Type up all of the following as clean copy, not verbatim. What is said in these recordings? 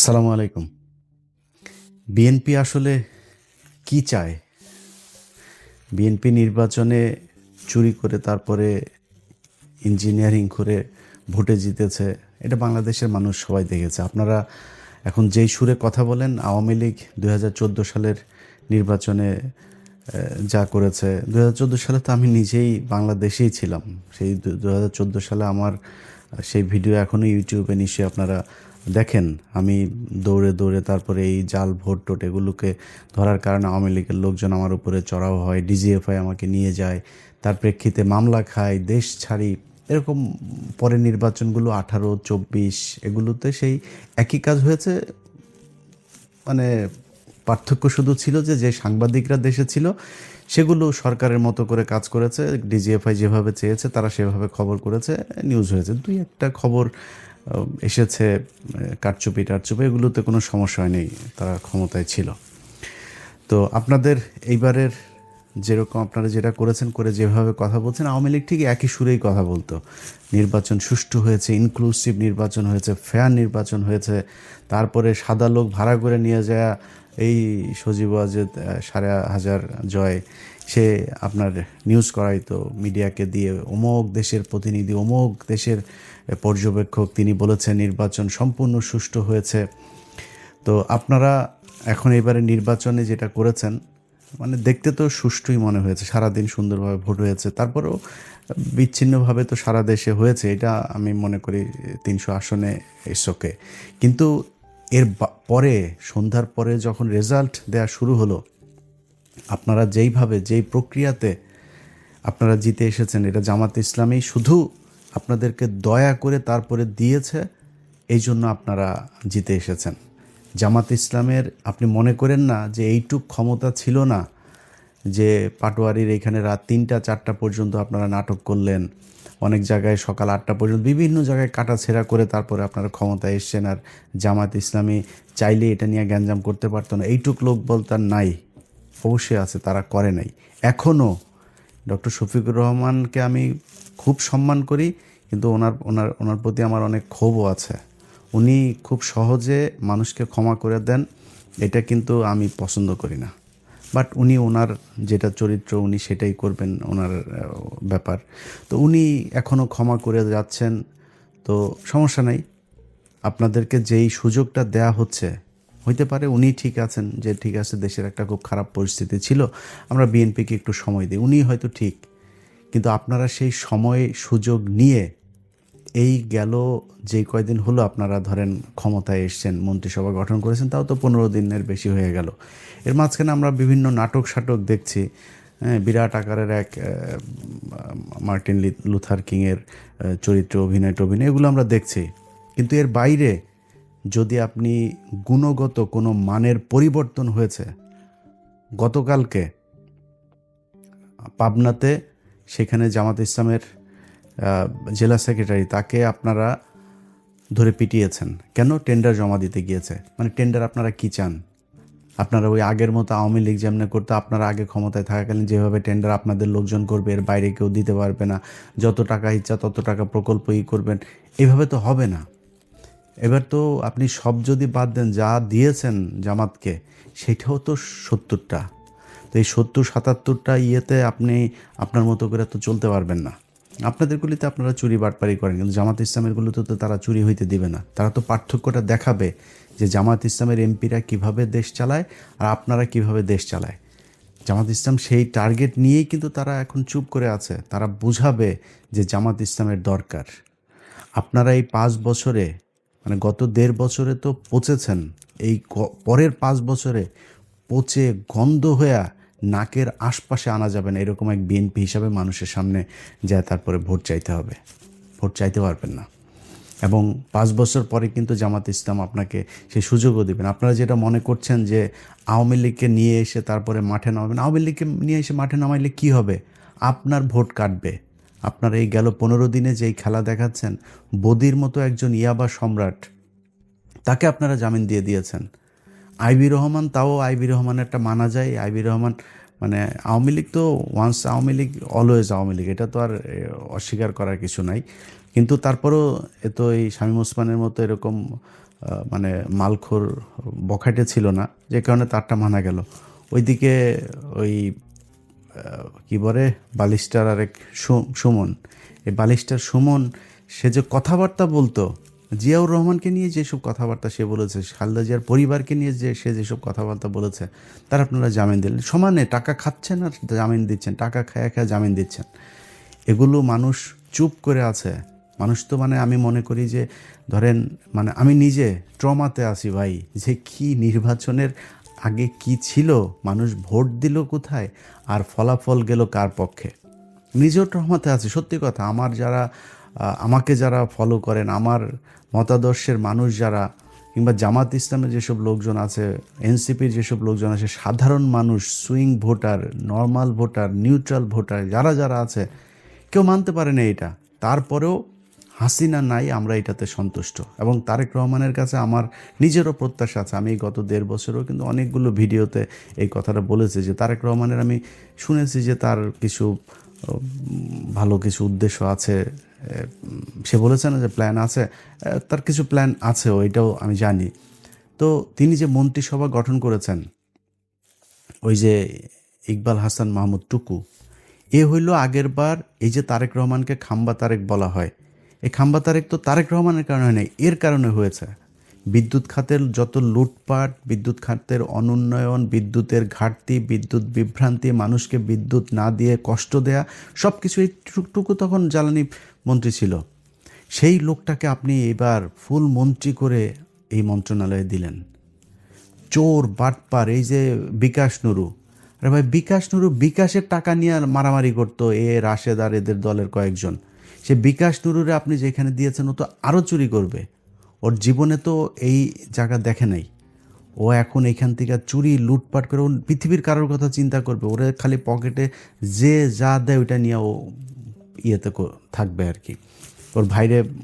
আসসালামু আলাইকুম। বিএনপি আসলে কি চায়? বিএনপি নির্বাচনে চুরি করে তারপরে ইঞ্জিনিয়ারিং করে ভোটে জিতেছে। এটা বাংলাদেশের মানুষ সবাই দেখেছে। আপনারা এখন যেই সুরে কথা বলেন, আওয়ামী লীগ ২০১৪ সালের নির্বাচনে যা করেছে, ২০১৪ সালে তো আমি নিজেই বাংলাদেশেই ছিলাম। সেই ২০১৪ সালে আমার সেই ভিডিও এখনও ইউটিউবে নিশ্চয়ই আপনারা দেখেন। আমি দৌড়ে দৌড়ে তারপরে এই জাল ভোট টোট এগুলোকে ধরার কারণে আওয়ামী লীগের লোকজন আমার উপরে চড়াও হয়, ডিজিএফআই আমাকে নিয়ে যায়, তার প্রেক্ষিতে মামলা খাই, দেশ ছাড়ি। এরকম পরে নির্বাচনগুলো 18, 24 এগুলোতে সেই একই কাজ হয়েছে। মানে পার্থক্য শুধু ছিল যে যে সাংবাদিকরা দেশে ছিল সেগুলো সরকারের মতো করে কাজ করেছে, ডিজিএফআই যেভাবে চেয়েছে তারা সেভাবে খবর করেছে, নিউজ হয়েছে। দুই একটা খবর এসেছে, কারচুপি টারচুপি, এগুলোতে কোনো সমস্যা হয়নি, তারা ক্ষমতায় ছিল। তো আপনাদের এইবারের যেরকম আপনারা যেটা করেছেন, করে যেভাবে কথা বলছেন, আওয়ামী লীগ ঠিক একই সুরেই কথা বলতো। নির্বাচন সুষ্ঠু হয়েছে, ইনক্লুসিভ নির্বাচন হয়েছে, ফেয়ার নির্বাচন হয়েছে। তারপরে সাদা লোক ভাড়া করে নিয়ে যায় এই সজীব ওয়াজেদ 5,500 জয়, সে আপনার নিউজ করাইতো মিডিয়াকে দিয়ে, অমুক দেশের প্রতিনিধি, অমুক দেশের পর্যবেক্ষক, তিনি বলেছেন নির্বাচন সম্পূর্ণ সুষ্ঠু হয়েছে। তো আপনারা এখন এবারে নির্বাচনে যেটা করেছেন, মানে দেখতে তো সুষ্ঠুই মনে হয়েছে, সারাদিন সুন্দরভাবে ভোট হয়েছে। তারপরেও বিচ্ছিন্নভাবে তো সারা দেশে হয়েছে, এটা আমি মনে করি 300 আসনে এসোকে। কিন্তু এর পরে সন্ধ্যার পরে যখন রেজাল্ট দেওয়া শুরু হলো, আপনারা যেইভাবে যেই প্রক্রিয়াতে আপনারা জিতে এসেছেন, এটা জামাত ইসলামী শুধু আপনাদেরকে দয়া করে তারপরে দিয়েছে, এই জন্য আপনারা জিতে এসেছেন। জামাত ইসলামের আপনি মনে করেন না যে এইটুক ক্ষমতা ছিল না, যে পাটোয়ারির এখানে রাত 3টা 4টা পর্যন্ত আপনারা নাটক করলেন, অনেক জায়গায় সকাল 8টা পর্যন্ত বিভিন্ন জায়গায় কাটাছেঁড়া করে তারপরে আপনারা ক্ষমতায় এসছেন। আর জামাত ইসলামী চাইলে এটা নিয়ে গ্যাঞ্জাম করতে পারতো না, এইটুক লোক বলতে নাই। অবশ্যই আছে, তারা করে নাই। এখনও ডক্টর শফিকুর রহমানকে আমি খুব সম্মান করি, কিন্তু ওনার ওনার ওনার প্রতি আমার অনেক ক্ষোভও আছে। উনি খুব সহজে মানুষকে ক্ষমা করে দেন, এটা কিন্তু আমি পছন্দ করি না। বাট উনি ওনার যেটা চরিত্র উনি সেটাই করবেন, ওনার ব্যাপার। তো উনি এখনও ক্ষমা করে যাচ্ছেন, তো সমস্যা নাই। আপনাদেরকে যেই সুযোগটা দেয়া হচ্ছে, হইতে পারে উনি ঠিক আছেন, যে ঠিক আছে দেশের একটা খুব খারাপ পরিস্থিতি ছিল, আমরা বিএনপিকে একটু সময় দিই, উনি হয়তো ঠিক। কিন্তু আপনারা সেই সময় সুযোগ নিয়ে এই গেল যেই কয়দিন হলো আপনারা ধরেন ক্ষমতায় এসছেন, মন্ত্রিসভা গঠন করেছেন, তাও তো 15 দিনের বেশি হয়ে গেল। এর মাঝখানে আমরা বিভিন্ন নাটক সাটক দেখছি। হ্যাঁ, বিরাট আকারের এক মার্টিন লুথার কিংয়ের চরিত্র অভিনয় এগুলো আমরা দেখছি। কিন্তু এর বাইরে যদি আপনি গুণগত কোনো মানের পরিবর্তন হয়েছে, গতকালকে পাবনাতে সেখানে জামাত ইসলামের জেলা সেক্রেটারি, তাকে আপনারা ধরে পিটিয়েছেন কেন? টেন্ডার জমা দিতে গিয়েছে। মানে টেন্ডার আপনারা কি চান? আপনারা ওই আগের মতো আওয়ামী লীগ যেমন করতে, আপনারা আগে ক্ষমতায় থাকাকালীন যেভাবে টেন্ডার আপনাদের লোকজন করবে, এর বাইরে কেউ দিতে পারবে না, যত টাকা ইচ্ছা তত টাকা প্রকল্পই করবেন, এইভাবে তো হবে না। এবার তো আপনি সব যদি বাদ দেন, যা দিয়েছেন জামাতকে সেটাও তো 70টা। তো এই 70-77টা ইয়েতে আপনি আপনার মতো করে তো চলতে পারবেন না। আপনাদের গুলিতে আপনারা চুরি বাটপারি করেন, কিন্তু জামাত ইসলামের গুলোতে তো তারা চুরি হইতে দিবে না। তারা তো পার্থক্যটা দেখাবে যে জামাত ইসলামের এমপিরা কিভাবে দেশ চালায় আর আপনারা কিভাবে দেশ চালায়। জামাত ইসলাম সেই টার্গেট নিয়েই কিন্তু তারা এখন চুপ করে আছে। তারা বুঝাবে যে জামাত ইসলামের দরকার। আপনারা এই 5 বছরে, মানে গত 1.5 বছরে তো পচেছেন, এই পরের 5 বছরে পচে গন্ধ হয়ে নাকের আশপাশে আনা যাবে না, এরকম এক বিএনপি হিসাবে মানুষের সামনে যায় তারপরে ভোট চাইতে হবে। ভোট চাইতে পারবেন না। এবং 5 বছর পরে কিন্তু জামাত ইসলাম আপনাকে সেই সুযোগও দেবেন। আপনারা যেটা মনে করছেন যে আওয়ামী লীগকে নিয়ে এসে তারপরে মাঠে নামাবেন, আওয়ামী লীগকে নিয়ে এসে মাঠে নামাইলে কি হবে? আপনার ভোট কাটবে। আপনার এই গেল 15 দিনে যেই খেলা দেখাচ্ছেন, বদির মতো একজন ইয়াবা সম্রাট, তাকে আপনারা জামিন দিয়ে দিয়েছেন। আইবি রহমান, তাও আইবি রহমানেরটা মানা যায়। আইবি রহমান মানে আওয়ামী লীগ তো ওয়ান্স আওয়ামী লীগ অলওয়েজ আওয়ামী লীগ, এটা তো আর অস্বীকার করার কিছু নাই। কিন্তু তারপরও এ তো এই শামীম ওসমানের মতো এরকম মানে মালখোর বখাটে ছিল না, যে কারণে তারটা মানা গেল। ওইদিকে ওই কি বলে বালিস্টার আরেক সুমন, এই বালিস্টার সুমন সে যে কথাবার্তা বলতো, জিয়াউর রহমানকে নিয়ে যেসব কথাবার্তা সে বলেছে, খালেদা জিয়ার পরিবারকে নিয়ে যে সে যেসব কথাবার্তা বলেছে, তার আপনারা জামিন দিলেন। সমানে টাকা খাচ্ছেন আর জামিন দিচ্ছেন, টাকা খায়া খায়া জামিন দিচ্ছেন। এগুলো মানুষ চুপ করে আছে। মানুষ তো মানে আমি মনে করি যে ধরেন মানে আমি নিজে ট্রমাতে আছি ভাই, যে কি নির্বাচনের আগে কি ছিল, মানুষ ভোট দিল কোথায় আর ফলাফল গেল কার পক্ষে, নিজেও ট্রমাতে আছি। সত্যি কথা, আমার যারা আমাকে যারা ফলো করেন, আমার মতাদর্শের মানুষ যারা, কিংবা জামাত ইসলামের যেসব লোকজন আছে, এনসিপির যেসব লোকজন আছে, সাধারণ মানুষ, swing voter, normal voter, neutral voter, যারা যারা আছে, কেউ মানতে পারে না এটা। তারপরেও হাসিনা নাই, আমরা এটাতে সন্তুষ্ট। এবং তারেক রহমানের কাছে আমার নিজেরও প্রত্যাশা আছে। আমি গত 1.5 বছরও কিন্তু অনেকগুলো ভিডিওতে এই কথাটা বলেছি যে তারেক রহমানের আমি শুনেছি যে তার কিছু ভালো কিছু উদ্দেশ্য আছে। সে বলেছে না যে প্ল্যান আছে, তার কিছু প্ল্যান আছে, ওইটাও আমি জানি। তো তিনি যে মন্ত্রিসভা গঠন করেছেন, ওই যে ইকবাল হাসান মাহমুদ টুকু, এ হইল আগের বার এই যে তারেক রহমানকে খাম্বা তারেক বলা হয়, এই খাম্বা তারেক তো তারেক রহমানের কারণে নেই, এর কারণে হয়েছে। বিদ্যুৎ খাতের যত লুটপাট, বিদ্যুৎ খাতের অনুন্নয়ন, বিদ্যুতের ঘাটতি, বিদ্যুৎ বিভ্রান্তি, মানুষকে বিদ্যুৎ না দিয়ে কষ্ট দেয়া, সব কিছু এই টুকু তখন জ্বালানি মন্ত্রী ছিল। সেই লোকটাকে আপনি এবার ফুল মন্ত্রী করে এই মন্ত্রণালয়ে দিলেন। চোর বাটপার, এই যে বিকাশ নুরু, আরে ভাই বিকাশ নুরু বিকাশের টাকা নিয়ে মারামারি করতো রাশেদ আর এদের দলের কয়েকজন। সে বিকাশ নুরুরে আপনি যেখানে দিয়েছেন ও তো আরও চুরি করবে। ওর জীবনে তো এই জায়গা দেখে নাই। ও এখন এখান থেকে চুরি লুটপাট করে ও পৃথিবীর কারোর কথা চিন্তা করবে, ওরে খালি পকেটে যে যা দেয় ওইটা নিয়ে ও ইয়েতে থাকবে আর কি।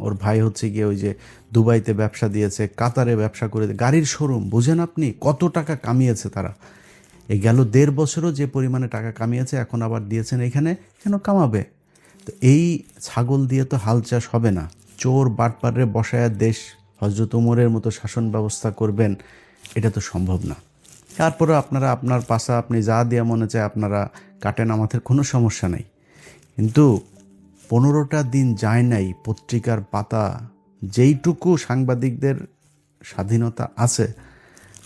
ওর ভাই হচ্ছে গিয়ে ওই যে দুবাইতে ব্যবসা দিয়েছে, কাতারে ব্যবসা করে, গাড়ির শোরুম, বুঝেন আপনি কত টাকা কামিয়েছে তারা। এই গেল 1.5 বছরও যে পরিমাণে টাকা কামিয়েছে, এখন আবার দিয়েছেন এখানে, কেন কামাবে? তো এই ছাগল দিয়ে তো হাল চাষ হবে না। চোর বাটপারে বসায় দেশ হজরত উমরের মতো শাসন ব্যবস্থা করবেন, এটা তো সম্ভব না। তারপরে আপনারা আপনার পাশা আপনি যা দেওয়া মনে চায় আপনারা কাটেন, আমাদের কোনো সমস্যা নেই। কিন্তু 15টা দিন যায় নাই পত্রিকার পাতা, যেইটুকু সাংবাদিকদের স্বাধীনতা আছে,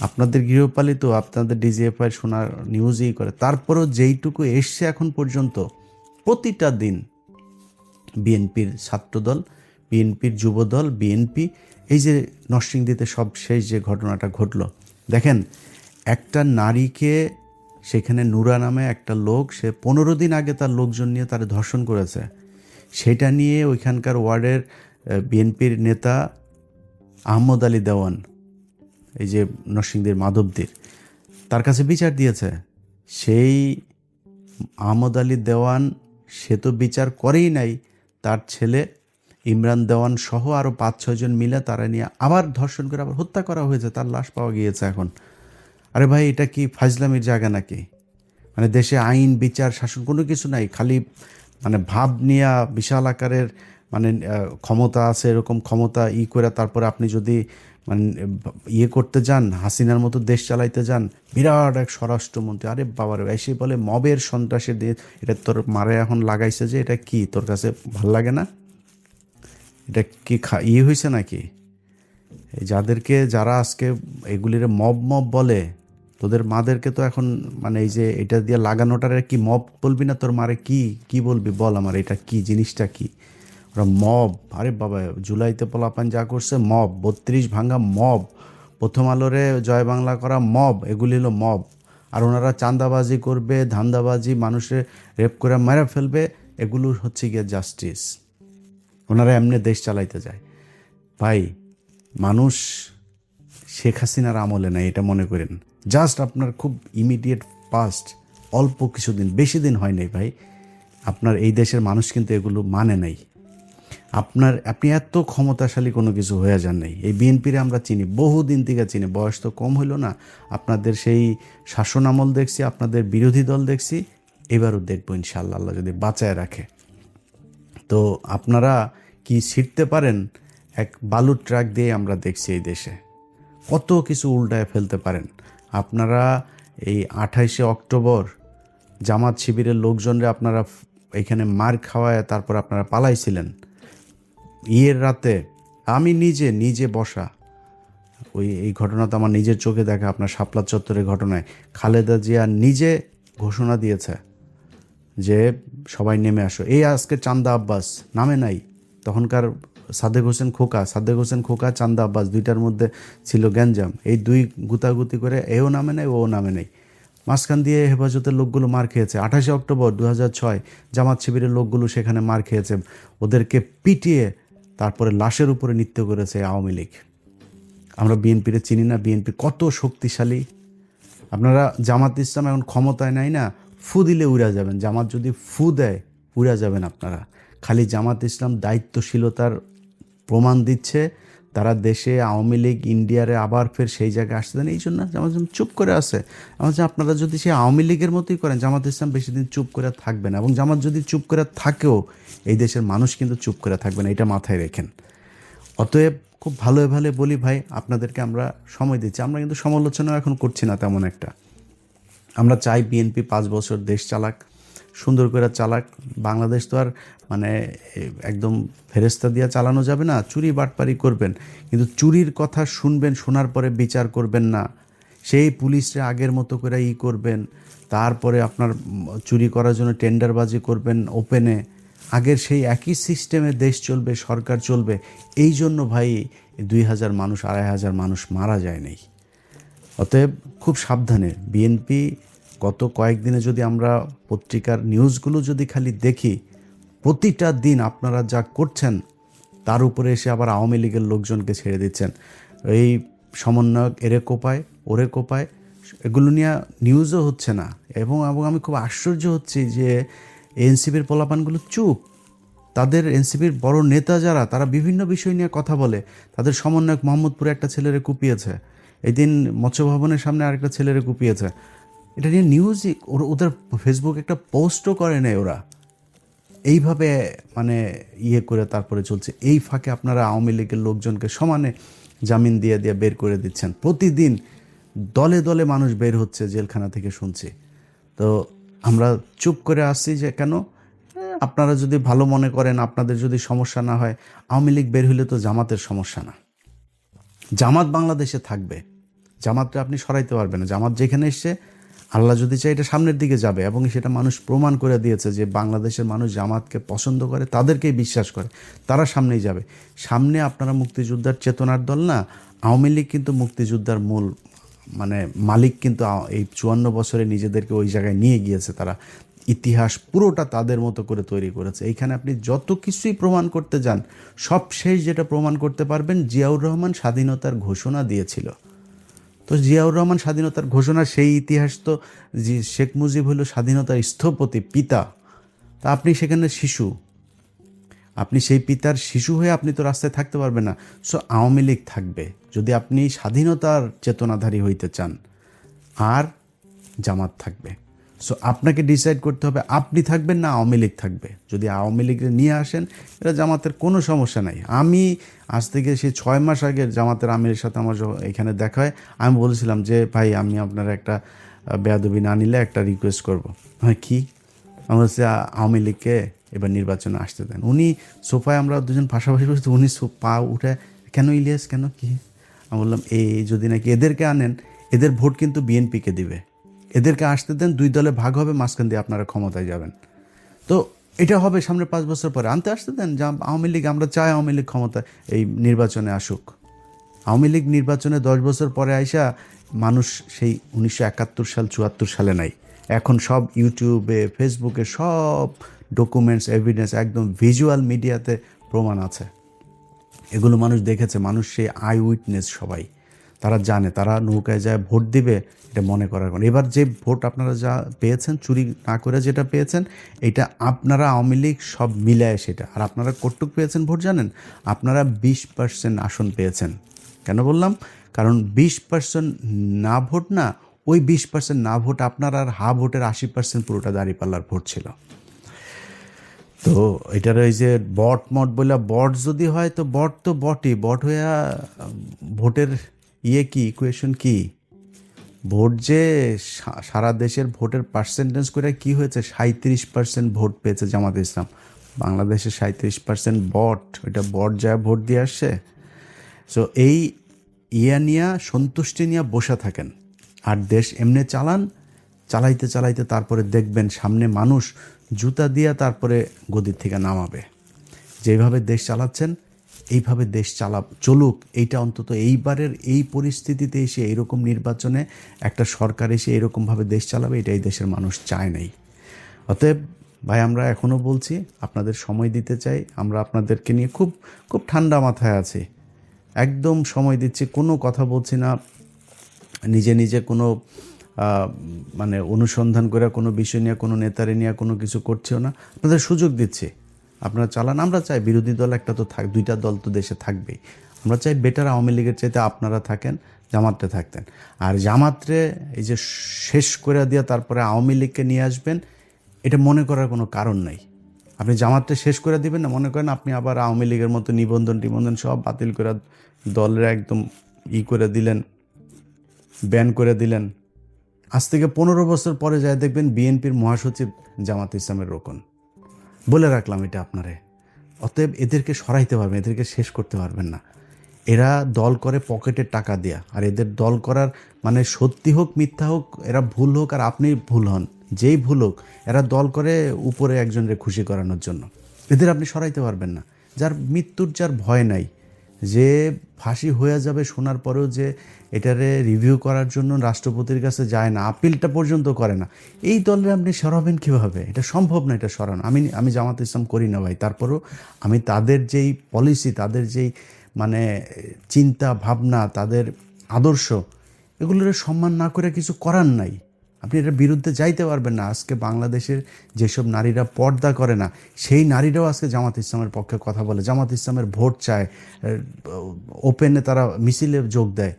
আপনাদের গৃহপালিত, আপনাদের ডিজিএফআই শোনার নিউজই করে, তারপরেও যেইটুকু এসছে এখন পর্যন্ত, প্রতিটা দিন বিএনপির ছাত্রদল, বিএনপির যুবদল, বিএনপি, এই যে নরসিংদীতে সব শেষ যে ঘটনাটা ঘটলো, দেখেন একটা নারীকে সেখানে নুরা নামে একটা লোক, সে 15 দিন আগে তার লোকজন নিয়ে তার ধর্ষণ করেছে। সেটা নিয়ে ওইখানকার ওয়ার্ডের বিএনপির নেতা আহমদ আলী দেওয়ান, এই যে নরসিংদীর মাধবদীর, তার কাছে বিচার দিয়েছে। সেই আহমদ আলী দেওয়ান সে তো বিচার করেই নাই, তার ছেলে ইমরান দেওয়ান সহ আরও 5-6 জন মিলে তারা নিয়ে আবার ধর্ষণ করে আবার হত্যা করা হয়েছে, তার লাশ পাওয়া গিয়েছে এখন। আরে ভাই, এটা কি ফাজলামির জায়গা নাকি? মানে দেশে আইন বিচার শাসন কোনো কিছু নাই, খালি মানে ভাব নিয়ে বিশাল আকারের মানে ক্ষমতা আছে, এরকম ক্ষমতা করে তারপরে আপনি যদি মানে করতে যান, হাসিনার মতো দেশ চালাইতে যান, বিরাট এক স্বরাষ্ট্রমন্ত্রী, আরে বাবার এসে বলে মবের সন্ত্রাসের দিয়ে, এটা তোর মারে এখন লাগাইছে যে, এটা কি তোর কাছে ভাল লাগে না? এটা কি হয়েছে নাকি? এই যারা আজকে এগুলির মব বলে, তোদের মাদেরকে তো এখন মানে এই যে এটা দিয়ে লাগানোটার কি মব বলবি না? তোর মারে কি বলবি বল, আমার এটা কি জিনিসটা কি? ওরা মব, আরে বাবা জুলাইতে পোলাপান যা করছে মব, 32 ভাঙা মব, প্রথম আলোরে জয় বাংলা করা মব, এগুলি হলো মব। আর ওনারা চাঁদাবাজি করবে, ধান্দাবাজি, মানুষের রেপ করে মেরে ফেলবে, এগুলো হচ্ছে গিয়ে জাস্টিস। ওনারা এমনি দেশ চালাইতে যায়। ভাই, মানুষ শেখ হাসিনার আমলে নাই, এটা মনে করেন। জাস্ট আপনার খুব ইমিডিয়েট পাস্ট, অল্প কিছুদিন, বেশি দিন হয় নাই ভাই, আপনার এই দেশের মানুষ কিন্তু এগুলো মানে নাই। আপনি এত ক্ষমতাশালী কোনো কিছু হয়ে যান নাই। এই বিএনপিরে আমরা চিনি, বহুদিন থেকে চিনি, বয়স তো কম হইল না। আপনাদের সেই শাসন আমল দেখছি, আপনাদের বিরোধী দল দেখছি, এবারও দেখবো ইনশাআল্লাহ, আল্লাহ যদি বাঁচায় রাখে। তো আপনারা কি ছিটতে পারেন এক বালুর ট্রাক দিয়ে আমরা দেখছি এই দেশে কত কিছু উল্টায় ফেলতে পারেন আপনারা। এই 28শে অক্টোবর জামাত শিবিরের লোকজনরা আপনারা এখানে মার খাওয়ায় তারপর আপনারা পালাইছিলেন। ইয়ের রাতে আমি নিজে বসা এই ঘটনা তো আমার নিজের চোখে দেখা, আপনার শাপলা চত্বরের ঘটনায় খালেদা জিয়া নিজে ঘোষণা দিয়েছে যে সবাই নেমে আসো। এই আজকে চান্দা আব্বাস নামে নাই, তখনকার সাদেক হোসেন খোকা চান্দা আব্বাস দুইটার মধ্যে ছিল গ্যাঞ্জাম। এই দুই গুতাগুতি করে এও নামে নাই ও নামে নাই, মাঝখান দিয়ে হেফাজতের লোকগুলো মার খেয়েছে। 28শে অক্টোবর 2006 জামাত শিবিরের লোকগুলো সেখানে মার খেয়েছে, ওদেরকে পিটিয়ে তারপরে লাশের উপরে নৃত্য করেছে আওয়ামী লীগ। আমরা বিএনপির চিনি না, বিএনপি কত শক্তিশালী। আপনারা জামাত ইসলাম এখন ক্ষমতায় নাই না, ফু দিলে উড়া যাবেন। জামাত যদি ফু দেয় উড়া যাবেন আপনারা। খালি জামাত ইসলাম দায়িত্বশীলতার প্রমাণ দিচ্ছে, তারা দেশে আওয়ামী লীগ ইন্ডিয়ারে আবার ফের সেই জায়গায় আসতে দেন, এই জন্য জামাত ইসলাম চুপ করে আছে। আমার আপনারা যদি সেই আওয়ামী লীগের মতোই করেন, জামাত ইসলাম বেশি দিন চুপ করে থাকবে না। এবং জামাত যদি চুপ করে থাকেও এই দেশের মানুষ কিন্তু চুপ করে থাকবে না, এটা মাথায় রেখেন। অতএব খুব ভালো বলি ভাই, আপনাদেরকে আমরা সময় দিচ্ছি, আমরা কিন্তু সমালোচনা এখন করছি না তেমন একটা। আমরা চাই বিএনপি 5 বছর দেশ চালাক, সুন্দর করে চালাক। বাংলাদেশ তো আর মানে একদম ফেরেস্তা দিয়ে চালানো যাবে না, চুরি বাটপারি করবেন কিন্তু চুরির কথা শুনবেন, শোনার পরে বিচার করবেন না। সেই পুলিশরা আগের মতো করে করবেন, তারপরে আপনার চুরি করার জন্য টেন্ডারবাজি করবেন ওপেনে। আগের সেই একই সিস্টেমে দেশ চলবে, সরকার চলবে। এই জন্য ভাই 2000 মানুষ 2500 মানুষ মারা যায় নাই। অতএব খুব সাবধানে বিএনপি। গত কয়েকদিনে যদি আমরা পত্রিকার নিউজগুলো যদি খালি দেখি, প্রতিটা দিন আপনারা যা করছেন তার উপরে এসে আবার আওয়ামী লীগের লোকজনকে ছেড়ে দিচ্ছেন। এই সমন্বয়ক এরে কোপায় ওরে কোপায়, এগুলো নিয়ে নিউজও হচ্ছে না। এবং আমি খুব আশ্চর্য হচ্ছি যে এনসিপির পোলাপানগুলো চুপ। তাদের এনসিপির বড় নেতা যারা, তারা বিভিন্ন বিষয় নিয়ে কথা বলে। তাদের সমন্বয়ক মোহাম্মদপুরে একটা ছেলেরে কুপিয়েছে, এই দিন মৎস্য ভবনের সামনে আরেকটা ছেলেরে কুপিয়েছে। এটা নিয়ে নিউজই, ওদের ফেসবুক একটা পোস্টও করে নেই ওরা। এইভাবে মানে করে তারপরে চলছে। এই ফাঁকে আপনারা আওয়ামী লীগের লোকজনকে সমানে জামিন দিয়ে বের করে দিচ্ছেন। প্রতিদিন দলে দলে মানুষ বের হচ্ছে জেলখানা থেকে, শুনছি। তো আমরা চুপ করে আসছি যে কেন? আপনারা যদি ভালো মনে করেন, আপনাদের যদি সমস্যা না হয়, আওয়ামী লীগ বের হইলে তো জামাতের সমস্যা না। জামাত বাংলাদেশে থাকবে, জামাতটা আপনি সরাইতে পারবেন না। জামাত যেখানে এসছে, আল্লাহ যদি চাই এটা সামনের দিকে যাবে। এবং সেটা মানুষ প্রমাণ করে দিয়েছে যে বাংলাদেশের মানুষ জামাতকে পছন্দ করে, তাদেরকেই বিশ্বাস করে, তারা সামনেই যাবে। সামনে আপনারা মুক্তিযোদ্ধার চেতনার দল না, আওয়ামী লীগ কিন্তু মুক্তিযোদ্ধার মূল মানে মালিক কিন্তু এই 54 বছরে নিজেদেরকে ওই জায়গায় নিয়ে গিয়েছে। তারা ইতিহাস পুরোটা তাদের মতো করে তৈরি করেছে। এইখানে আপনি যত কিছুই প্রমাণ করতে যান, সব শেষ যেটা প্রমাণ করতে পারবেন, জিয়াউর রহমান স্বাধীনতার ঘোষণা দিয়েছিল। তো জিয়াউর রহমান স্বাধীনতার ঘোষণা, সেই ইতিহাস তো শেখ মুজিব হলো স্বাধীনতার স্থপতি পিতা। তা আপনি সেখানে শিশু, আপনি সেই পিতার শিশু হয়ে আপনি তো রাস্তায় থাকতে পারবেন না। সো আওয়ামী লীগ থাকবে যদি আপনি স্বাধীনতার চেতনাধারী হইতে চান, আর জামাত থাকবে। সো আপনাকে ডিসাইড করতে হবে আপনি থাকবেন না আওয়ামী লীগ থাকবে। যদি আওয়ামী লীগের নিয়ে আসেন, এটা জামাতের কোনো সমস্যা নাই। আমি আজ থেকে সেই 6 মাস আগে জামাতের আমিরের সাথে আমার এখানে দেখা হয়, আমি বলেছিলাম যে ভাই আমি আপনার একটা বেয়াদবি না নিলে একটা রিকোয়েস্ট করবো। হ্যাঁ কি? আমার হচ্ছে আওয়ামী লীগকে এবার নির্বাচনে আসতে দেন। উনি সোফায় আমরা দুজন পাশাপাশি বসে, উনি পা উঠে কেন ইলিয়াস কেন কি? আমি বললাম এই যদি নাকি এদেরকে আনেন, এদের ভোট কিন্তু বিএনপিকে দিবে, এদেরকে আসতে দেন, 2 দলে ভাগ হবে, মাঝখান দিয়ে আপনারা ক্ষমতায় যাবেন। তো এটা হবে সামনে 5 বছর পরে, আনতে আসতে দেন। যা আওয়ামী লীগ, আমরা চাই আওয়ামী লীগ ক্ষমতায় এই নির্বাচনে আসুক। আওয়ামী লীগ নির্বাচনে 10 বছর পরে আইসা মানুষ সেই 1971 সাল 74 সালে নাই। এখন সব ইউটিউবে ফেসবুকে সব ডকুমেন্টস এভিডেন্স একদম ভিজুয়াল মিডিয়াতে প্রমাণ আছে। এগুলো মানুষ দেখেছে, মানুষ সেই আই উইটনেস সবাই, তারা জানে, তারা নৌকায় যায় ভোট দিবে, এটা মনে করার কারণ। এবার যে ভোট আপনারা যা পেয়েছেন, চুরি না করে যেটা পেয়েছেন, এটা আপনারা আওয়ামী লীগ সব মিলায় সেটা। আর আপনারা কতটুকু পেয়েছেন ভোট জানেন? আপনারা 20% আসন পেয়েছেন। কেন বললাম? কারণ 20% না ভোট না, ওই 20% না ভোট আপনার আর হা ভোটের 80% পুরোটা দাঁড়িপাল্লার ভোট ছিল। তো এটার ওই যে বট মট বলে বট যদি হয় তো বট তো বটই, বট হইয়া ভোটের কি ইকুয়েশন কি? ভোট যে সারা দেশের ভোটের পার্সেন্টেজ করে কি হয়েছে, 37% ভোট পেয়েছে জামাত ইসলাম। বাংলাদেশে 37% বট, ওইটা বট যায় ভোট দিয়ে আসছে। সো এই নিয়ে সন্তুষ্টি নিয়ে বসে থাকেন আর দেশ এমনি চালান, চালাইতে চালাইতে তারপরে দেখবেন সামনে মানুষ জুতা দিয়া তারপরে গদির থেকে নামাবে। যেভাবে দেশ চালাচ্ছেন এইভাবে দেশ চলুক, এইটা অন্তত এইবারের এই পরিস্থিতিতে এসে এইরকম নির্বাচনে একটা সরকার এসে এরকমভাবে দেশ চালাবে, এটা এই দেশের মানুষ চায় নাই। অতএব ভাই আমরা এখনও বলছি, আপনাদের সময় দিতে চাই, আমরা আপনাদেরকে নিয়ে খুব খুব ঠান্ডা মাথায় আছি, একদম সময় দিচ্ছি, কোনো কথা বলছি না, নিজে নিজে কোনো মানে অনুসন্ধান করে কোনো বিষয় নিয়ে কোনো নেতারে নিয়ে কোনো কিছু করছেও না, আপনাদের সুযোগ দিচ্ছি, আপনারা চালান। আমরা চাই বিরোধী দল একটা তো দুইটা দল তো দেশে থাকবেই, আমরা চাই বেটার আওয়ামী লীগের চাইতে আপনারা থাকেন, জামাতে থাকতেন। আর জামাতরে এই যে শেষ করে দিয়ে তারপরে আওয়ামী লীগকে নিয়ে আসবেন, এটা মনে করার কোনো কারণ নাই। আপনি জামাতটা শেষ করে দিবেন না, মনে করেন আপনি আবার আওয়ামী লীগের মতো নিবন্ধন সব বাতিল করে দলের একদম করে দিলেন, ব্যান করে দিলেন। আজ থেকে 15 বছর পরে যায় দেখবেন বিএনপির মহাসচিব জামাত ইসলামের রোকন। বলে রাখলাম এটা আপনারে। অতএব এদেরকে সরাইতে পারবেন, এদেরকে শেষ করতে পারবেন না। এরা দল করে পকেটের টাকা দেয়া, আর এদের দল করার মানে সত্যি হোক মিথ্যা হোক, এরা ভুল হোক আর আপনি ভুল হন, যেই ভুল হোক, এরা দল করে উপরে একজনকে খুশি করানোর জন্য। এদের আপনি সরাইতে পারবেন না। যার মৃত্যুর যার ভয় নাই, যে ফাঁসি হয়ে যাবে শোনার পরেও যে এটারে রিভিউ করার জন্য রাষ্ট্রপতির কাছে যায় না, আপিলটা পর্যন্ত করে না, এই দলে আপনি সরাবেন কীভাবে? এটা সম্ভব না, এটা সরানো। আমি জামাত ইসলাম করি না ভাই, তারপরেও আমি তাদের যেই পলিসি, তাদের যেই মানে চিন্তা ভাবনা, তাদের আদর্শ, এগুলোর সম্মান না করে কিছু করার নাই। আপনি এটার বিরুদ্ধে যাইতে পারবেন না। আজকে বাংলাদেশের যেসব নারীরা পর্দা করে না, সেই নারীরাও আজকে জামাত ইসলামের পক্ষে কথা বলে, জামাত ইসলামের ভোট চায়, ওপেনে তারা মিছিলে যোগ দেয়।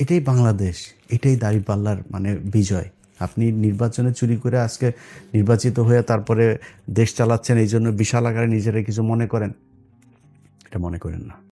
এটাই বাংলাদেশ, এটাই দাঁড়িপাল্লার মানে বিজয়। আপনি নির্বাচনে চুরি করে আজকে নির্বাচিত হয়ে তারপরে দেশ চালাচ্ছেন, এই জন্য বিশাল আকারে নিজেরা কিছু মনে করেন, এটা মনে করেন না।